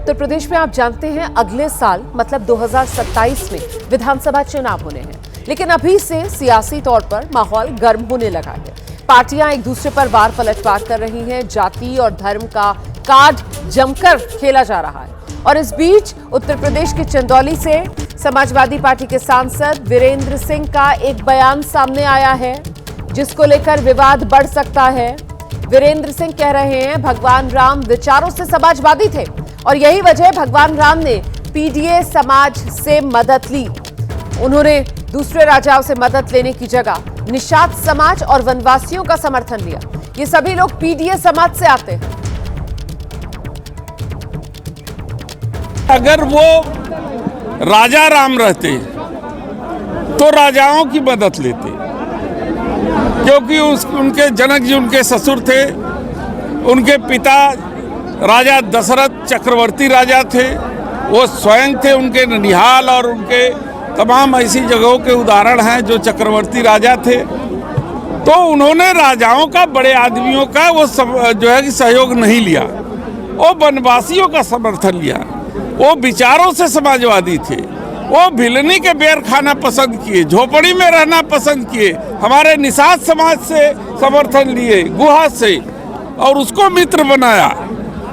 उत्तर प्रदेश में आप जानते हैं अगले साल मतलब 2027 में विधानसभा चुनाव होने हैं, लेकिन अभी से सियासी तौर पर माहौल गर्म होने लगा है। पार्टियां एक दूसरे पर वार पलटवार कर रही हैं, जाति और धर्म का कार्ड जमकर खेला जा रहा है। और इस बीच उत्तर प्रदेश के चंदौली से समाजवादी पार्टी के सांसद वीरेंद्र सिंह का एक बयान सामने आया है, जिसको लेकर विवाद बढ़ सकता है। वीरेंद्र सिंह कह रहे हैं भगवान राम विचारों से समाजवादी थे और यही वजह भगवान राम ने पीडीए समाज से मदद ली। उन्होंने दूसरे राजाओं से मदद लेने की जगह निषाद समाज और वनवासियों का समर्थन लिया। ये सभी लोग पीडीए समाज से आते हैं। अगर वो राजा राम रहते तो राजाओं की मदद लेते, क्योंकि उनके जनक जी उनके ससुर थे, उनके पिता राजा दशरथ चक्रवर्ती राजा थे, वो स्वयं थे, उनके ननिहाल और उनके तमाम ऐसी जगहों के उदाहरण हैं जो चक्रवर्ती राजा थे। तो उन्होंने राजाओं का, बड़े आदमियों का वो जो है कि सहयोग नहीं लिया, वो वनवासियों का समर्थन लिया। वो विचारों से समाजवादी थे, वो भिलनी के बेर खाना पसंद किए, झोपड़ी में रहना पसंद किए, हमारे निषाद समाज से समर्थन लिए, गुहा से, और उसको मित्र बनाया।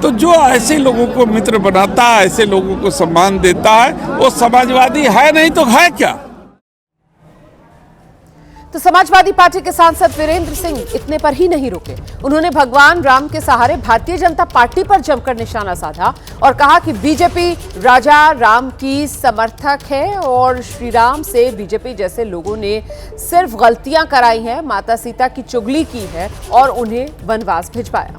तो जो ऐसे लोगों को मित्र बनाता है, ऐसे लोगों को सम्मान देता है, वो समाजवादी है, नहीं तो है क्या। तो समाजवादी पार्टी के सांसद वीरेंद्र सिंह इतने पर ही नहीं रुके। उन्होंने भगवान राम के सहारे भारतीय जनता पार्टी पर जमकर निशाना साधा और कहा कि बीजेपी राजा राम की समर्थक है और श्री राम से बीजेपी जैसे लोगों ने सिर्फ गलतियां कराई हैं, माता सीता की चुगली की है और उन्हें वनवास भिजवाया।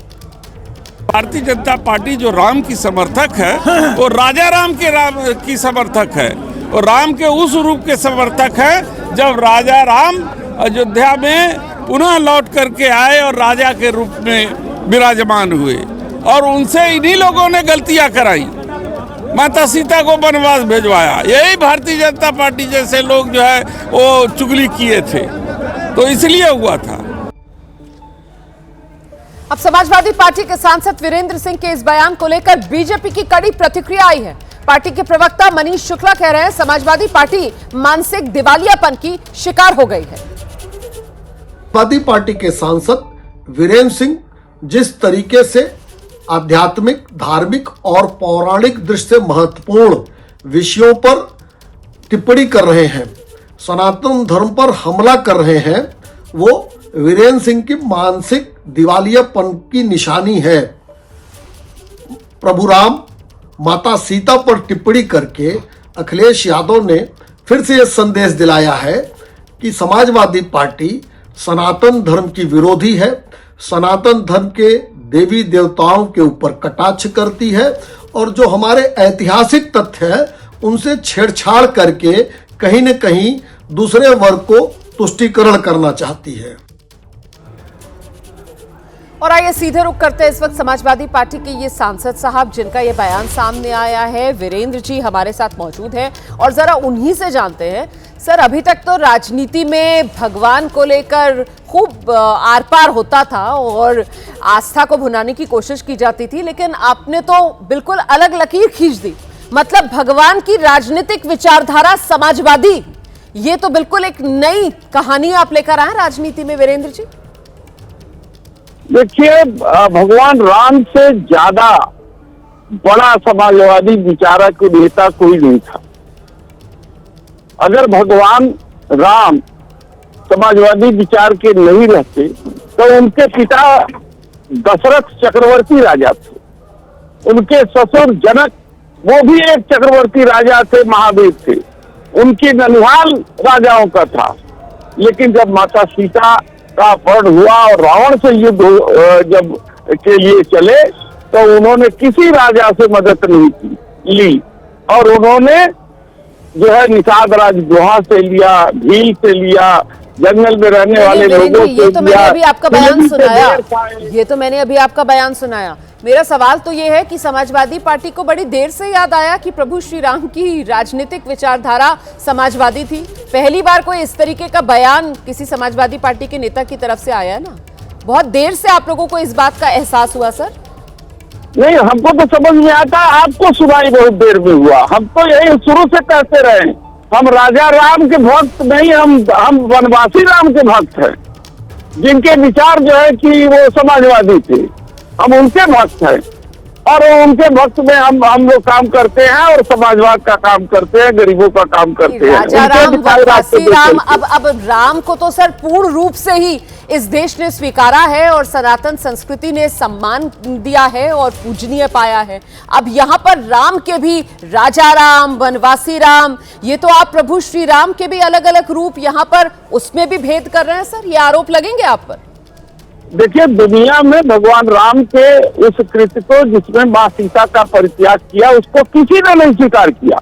भारतीय जनता पार्टी जो राम की समर्थक है वो राजा राम की समर्थक है, और राम के उस रूप के समर्थक है जब राजा राम अयोध्या में पुनः लौट करके आए और राजा के रूप में विराजमान हुए, और उनसे इन्हीं लोगों ने गलतियां कराई, माता सीता को वनवास भिजवाया। यही भारतीय जनता पार्टी जैसे लोग जो है वो चुगली किए थे, तो इसलिए हुआ था। अब समाजवादी पार्टी के सांसद वीरेंद्र सिंह के इस बयान को लेकर बीजेपी की कड़ी प्रतिक्रिया आई है। पार्टी के प्रवक्ता मनीष शुक्ला कह रहे हैं समाजवादी पार्टी मानसिक दिवालियापन की शिकार हो गई है। समाजवादी पार्टी के सांसद वीरेंद्र सिंह जिस तरीके से आध्यात्मिक, धार्मिक और पौराणिक दृष्टि से महत्वपूर्ण विषयों पर टिप्पणी कर रहे हैं, सनातन धर्म पर हमला कर रहे हैं, वो वीरेंद्र सिंह की मानसिक दिवालियापन की निशानी है। प्रभु राम, माता सीता पर टिप्पणी करके अखिलेश यादव ने फिर से यह संदेश दिलाया है कि समाजवादी पार्टी सनातन धर्म की विरोधी है, सनातन धर्म के देवी देवताओं के ऊपर कटाक्ष करती है और जो हमारे ऐतिहासिक तथ्य है उनसे छेड़छाड़ करके कहीं न कहीं दूसरे वर्ग को तुष्टीकरण करना चाहती है। और आइए सीधे रुख करते हैं इस वक्त समाजवादी पार्टी के ये सांसद साहब जिनका ये बयान सामने आया है। वीरेंद्र जी हमारे साथ मौजूद हैं और जरा उन्हीं से जानते हैं। सर, अभी तक तो राजनीति में भगवान को लेकर खूब आर पार होता था और आस्था को भुनाने की कोशिश की जाती थी, लेकिन आपने तो बिल्कुल अलग लकीर खींच दी। मतलब भगवान की राजनीतिक विचारधारा समाजवादी, ये तो बिल्कुल एक नई कहानी आप लेकर आए राजनीति में वीरेंद्र जी। देखिए, भगवान राम से ज्यादा बड़ा समाजवादी विचारक नेता कोई नहीं था। अगर भगवान राम समाजवादी विचार के नहीं रहते तो उनके पिता दशरथ चक्रवर्ती राजा थे, उनके ससुर जनक वो भी एक चक्रवर्ती राजा थे, महावीर थे, उनकी ननिहाल राजाओं का था। लेकिन जब माता सीता का अपहरण हुआ और रावण से युद्ध जब के लिए चले तो उन्होंने किसी राजा से मदद नहीं ली और उन्होंने जो है निषाद राज गुहा से लिया, भील से लिया, जंगल में रहने वाले लोगों से ये तो मैंने अभी आपका बयान सुनाया। मेरा सवाल तो ये है कि समाजवादी पार्टी को बड़ी देर से याद आया कि प्रभु श्री राम की राजनीतिक विचारधारा समाजवादी थी। पहली बार कोई इस तरीके का बयान किसी समाजवादी पार्टी के नेता की तरफ से आया ना, बहुत देर से आप लोगों को इस बात का एहसास हुआ सर। नहीं, हमको तो समझ में आता, आपको सुनाई बहुत देर में हुआ। हम तो यही शुरू से कहते रहे, हम राजा राम के भक्त नहीं, हम वनवासी राम के भक्त हैं, जिनके विचार जो है कि वो समाजवादी थे, हम उनके भक्त हैं और उनके भक्त में हम लोग काम करते हैं और समाजवाद का काम करते हैं, गरीबों का काम करते हैं। राजा राम, वनवासी राम, अब राम को तो सर पूर्ण रूप से ही इस देश ने स्वीकारा है और सनातन संस्कृति ने सम्मान दिया है और पूजनीय पाया है। अब यहाँ पर राम के भी राजा राम, वनवासी राम, ये तो आप प्रभु श्री राम के भी अलग अलग रूप यहाँ पर उसमें भी भेद कर रहे हैं सर, ये आरोप लगेंगे आप पर? देखिए, दुनिया में भगवान राम के उस कृत्य को, जिसमें माँ सीता का परित्याग किया, उसको किसी ने नहीं स्वीकार किया।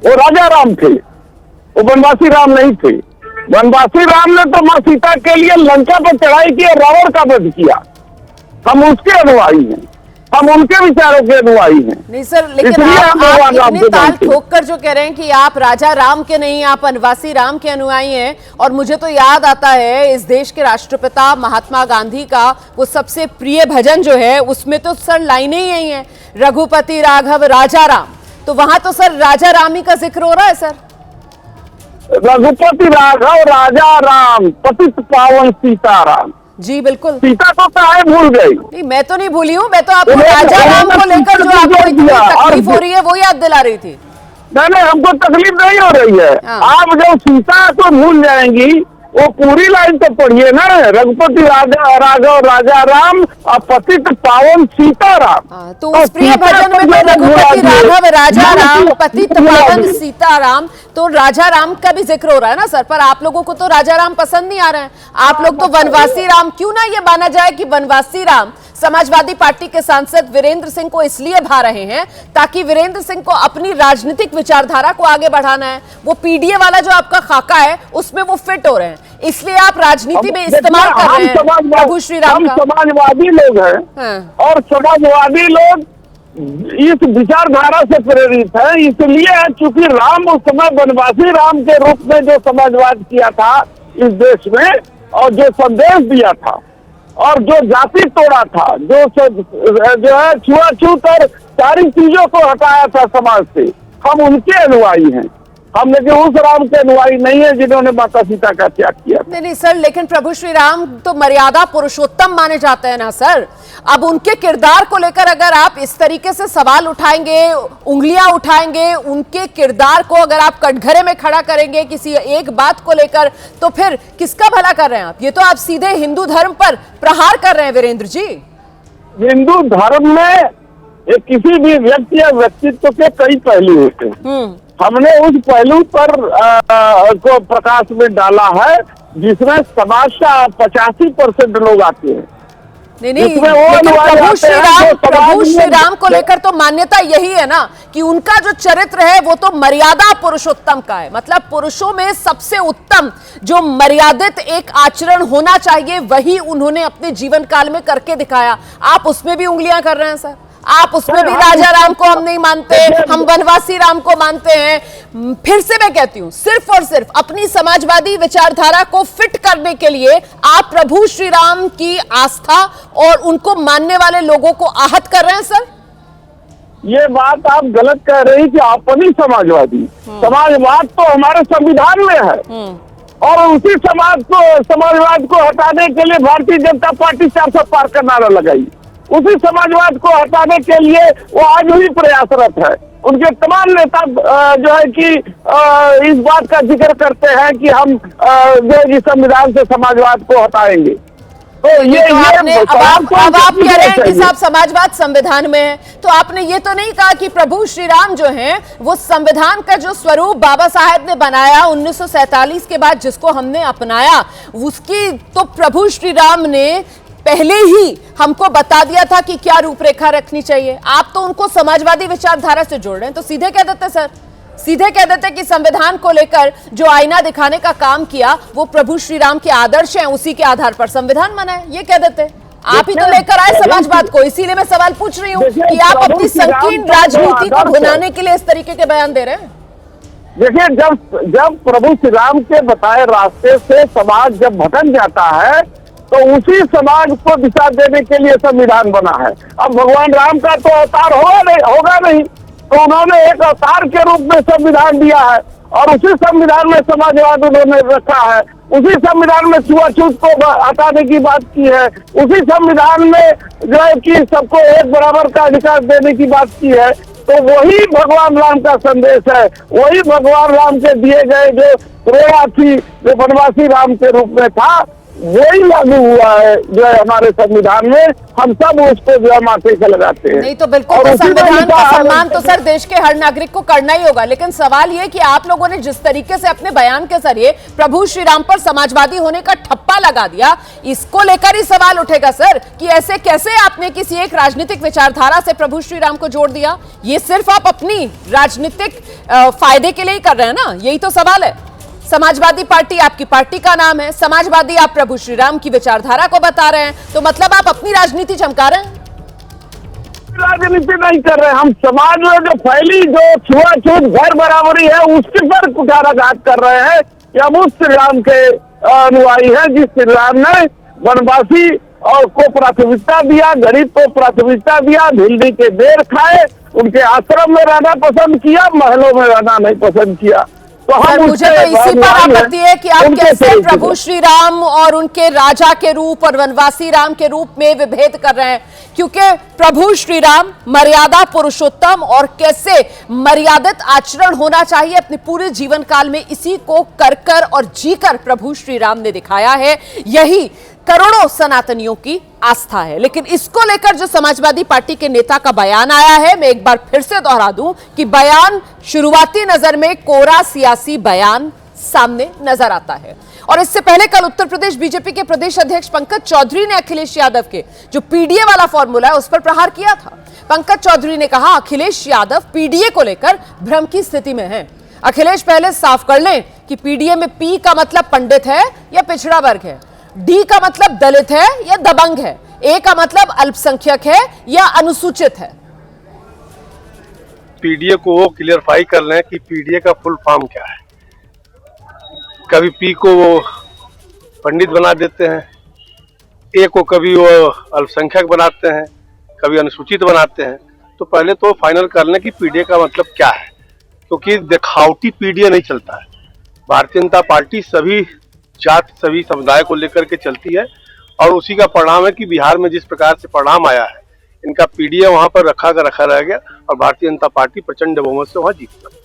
वो राजा राम थे, वो वनवासी राम नहीं थे। वनवासी राम ने तो माँ सीता के लिए लंका पर चढ़ाई की और रावण का वध किया। हम उसके अनुयायी हैं, हम उनके विचारों के अनुयायी हैं। नहीं सर, लेकिन आप इतने ताल ठोक कर जो कह रहे हैं कि आप राजा राम के नहीं, आप वनवासी राम के अनुयायी हैं, और मुझे तो याद आता है इस देश के राष्ट्रपिता महात्मा गांधी का वो सबसे प्रिय भजन जो है, उसमें तो सर लाइनें ही यही हैं, रघुपति राघव राजा राम। तो वहां तो सर राजा राम ही का जिक्र हो रहा है सर। रघुपति राघव राजा राम, पतित पावन सीताराम। जी बिल्कुल। सीता को काहे भूल गई? नहीं, मैं तो नहीं भूली हूँ, मैं तो आपको राजा राम को लेकर जो आपको इतनी तकलीफ हो रही है वो याद दिला रही थी। नहीं, हमको तकलीफ नहीं हो रही है। आप जब सीता को भूल जाएंगी, वो पूरी लाइन तो पढ़िए ना, रघुपति राजा राघव राजा राम, पतित पावन सीताराम। तो उस प्रिय भजन में तो रघुपति राघव राजा राम, पतित पावन सीताराम, तो राजा राम का भी जिक्र हो रहा है ना सर। पर आप लोगों को तो राजा राम पसंद नहीं आ रहे हैं, आप लोग तो वनवासी राम। क्यों ना ये माना जाए कि वनवासी राम समाजवादी पार्टी के सांसद वीरेंद्र सिंह को इसलिए भा रहे हैं ताकि वीरेंद्र सिंह को अपनी राजनीतिक विचारधारा को आगे बढ़ाना है। वो पीडीए वाला जो आपका खाका है उसमें वो फिट हो रहे हैं, इसलिए आप राजनीति में इस्तेमाल कर रहे हैं प्रभु श्री राम का। समाजवादी लोग हैं और समाजवादी लोग इस विचारधारा से प्रेरित है, इसलिए चूंकि राम उस समय वनवासी राम के रूप में जो समाजवाद किया था इस देश में, और जो संदेश दिया था और जो जाति तोड़ा था, जो है छुआछूत और सारी चीजों को हटाया था समाज से, हम उनके अनुयायी हैं। हम लेकिन उस राम के अनुयायी नहीं है जिन्होंने माता सीता का त्याग किया। नहीं सर, लेकिन प्रभु श्री राम तो मर्यादा पुरुषोत्तम माने जाते हैं ना सर। अब उनके किरदार को लेकर अगर आप इस तरीके से सवाल उठाएंगे, उंगलियां उठाएंगे, उनके किरदार को अगर आप कटघरे में खड़ा करेंगे किसी एक बात को लेकर, तो फिर किसका भला कर रहे हैं आप? ये तो आप सीधे हिंदू धर्म पर प्रहार कर रहे हैं वीरेंद्र जी। हिंदू धर्म में किसी भी व्यक्ति या व्यक्तित्व के कई पहलू होते हैं। हमने उस पहलू पर को प्रकाश में डाला है जिसमें समाज का 85% लोग आते हैं। नहीं, प्रभु श्री राम को लेकर तो मान्यता यही है ना कि उनका जो चरित्र है वो तो मर्यादा पुरुषोत्तम का है। मतलब पुरुषों में सबसे उत्तम जो मर्यादित एक आचरण होना चाहिए वही उन्होंने अपने जीवन काल में करके दिखाया। आप उसमें भी उंगलियां कर रहे हैं सर, आप उसमें भी राजा राम को हम नहीं मानते, हम वनवासी राम को मानते हैं। फिर से मैं कहती हूं, सिर्फ और सिर्फ अपनी समाजवादी विचारधारा को फिट करने के लिए आप प्रभु श्री राम की आस्था और उनको मानने वाले लोगों को आहत कर रहे हैं सर। ये बात आप गलत कह रही कि अपनी समाजवादी, समाजवाद तो हमारे संविधान में है और उसी समाजवाद को हटाने के लिए भारतीय जनता पार्टी 400 पार का नारा लगाई। उसी समाजवाद को हटाने के लिए वो आज भी प्रयासरत है। उनके तमाम नेता जो है कि इस बात का जिक्र करते हैं कि हम जो संविधान से समाजवाद को हटाएंगे। तो ये अब आप कह रहे हैं कि साहब समाजवाद संविधान में है, तो आपने ये तो नहीं कहा कि प्रभु श्री राम जो हैं वो संविधान का जो स्वरूप बाबा साहेब ने बनाया 1947 के बाद जिसको हमने अपनाया, उसकी तो प्रभु श्री राम ने पहले ही हमको बता दिया था कि क्या रूपरेखा रखनी चाहिए। आप तो उनको समाजवादी विचारधारा से जोड़ रहे हैं। तो सीधे कह देते सर, सीधे कह देते कि संविधान को लेकर जो आईना दिखाने का काम किया वो प्रभु श्री राम के आदर्श हैं, उसी के आधार पर संविधान बना है। ये कह देते आप ही तो लेकर आए समाजवाद को। इसीलिए मैं सवाल पूछ रही हूँ कि आप अपनी संकीर्ण राजनीति को भुनाने के लिए इस तरीके के बयान दे रहे हैं। देखिए, जब प्रभु श्री राम के बताए रास्ते से समाज जब भटक जाता है तो उसी समाज को दिशा देने के लिए संविधान बना है। अब भगवान राम का तो अवतार होगा नहीं, तो उन्होंने एक अवतार के रूप में संविधान दिया है और उसी संविधान में समाजवाद उन्होंने रखा है, उसी संविधान में छुआछूत को हटाने की बात की है, उसी संविधान में जो है कि सबको एक बराबर का अधिकार देने की बात की है। तो वही भगवान राम का संदेश है, वही भगवान राम के दिए गए जो प्रेरणा थी, जो वनवासी राम के रूप में था, वही लागू हुआ है जो है हमारे संविधान में। हम सब उसको जो है माथे से लगाते हैं। नहीं तो बिल्कुल, तो संविधान का सम्मान तो सर देश के हर नागरिक को करना ही होगा, लेकिन सवाल ये कि आप लोगों ने जिस तरीके से अपने बयान के जरिए प्रभु श्री राम पर समाजवादी होने का ठप्पा लगा दिया, इसको लेकर ही सवाल उठेगा सर कि ऐसे कैसे आपने किसी एक राजनीतिक विचारधारा से प्रभु श्री राम को जोड़ दिया। ये सिर्फ आप अपनी राजनीतिक फायदे के लिए ही कर रहे हैं ना, यही तो सवाल है। समाजवादी पार्टी आपकी पार्टी का नाम है, समाजवादी आप प्रभु श्री राम की विचारधारा को बता रहे हैं, तो मतलब आप अपनी राजनीति चमका रहे हैं। राजनीति नहीं कर रहे, हम समाज में जो फैली जो छुआछूत घर बराबरी है उसके पर कुठाराघात कर रहे हैं कि हम उस श्री राम के अनुयायी हैं जिस श्री राम ने वनवासी और को प्राथमिकता दिया, गरीब को प्राथमिकता दिया, भिंडी के बेर खाए, उनके आश्रम में रहना पसंद किया, महलों में रहना नहीं पसंद किया। तो मुझे तो इसी पर आपत्ति है कि आप कैसे प्रभु श्री राम और उनके राजा के रूप और वनवासी राम के रूप में विभेद कर रहे हैं, क्योंकि प्रभु श्री राम मर्यादा पुरुषोत्तम और कैसे मर्यादित आचरण होना चाहिए अपने पूरे जीवन काल में, इसी को कर और जीकर प्रभु श्री राम ने दिखाया है। यही करोड़ों सनातनियों की आस्था है। लेकिन इसको लेकर जो समाजवादी पार्टी के नेता का बयान आया है, मैं एक बार फिर से दोहरा दूं कि बयान शुरुआती नजर में कोरा सियासी बयान सामने नजर आता है। और इससे पहले कल उत्तर प्रदेश बीजेपी के प्रदेश अध्यक्ष पंकज चौधरी ने अखिलेश यादव के जो पीडीए वाला फॉर्मूला है उस पर प्रहार किया था। पंकज चौधरी ने कहा अखिलेश यादव पीडीए को लेकर भ्रम की स्थिति में है। अखिलेश पहले साफ कर लें कि पीडीए में पी का मतलब पंडित है या पिछड़ा वर्ग है, डी का मतलब दलित है या दबंग है, ए का मतलब अल्पसंख्यक है या अनुसूचित है। पीडीए को वो क्लियरफाई कर लें कि पीडीए का फुल फॉर्म क्या है। कभी पी को वो पंडित बना देते हैं, ए को कभी वो अल्पसंख्यक बनाते हैं, कभी अनुसूचित बनाते हैं। तो पहले तो फाइनल कर लें कि पीडीए का मतलब क्या है, क्योंकि दिखावटी पीडीए नहीं चलता है। भारतीय जनता पार्टी सभी जाति सभी समुदाय को लेकर के चलती है और उसी का परिणाम है कि बिहार में जिस प्रकार से परिणाम आया है, इनका पीडीए वहां पर रखा रह गया और भारतीय जनता पार्टी प्रचंड बहुमत से वहां जीत गई।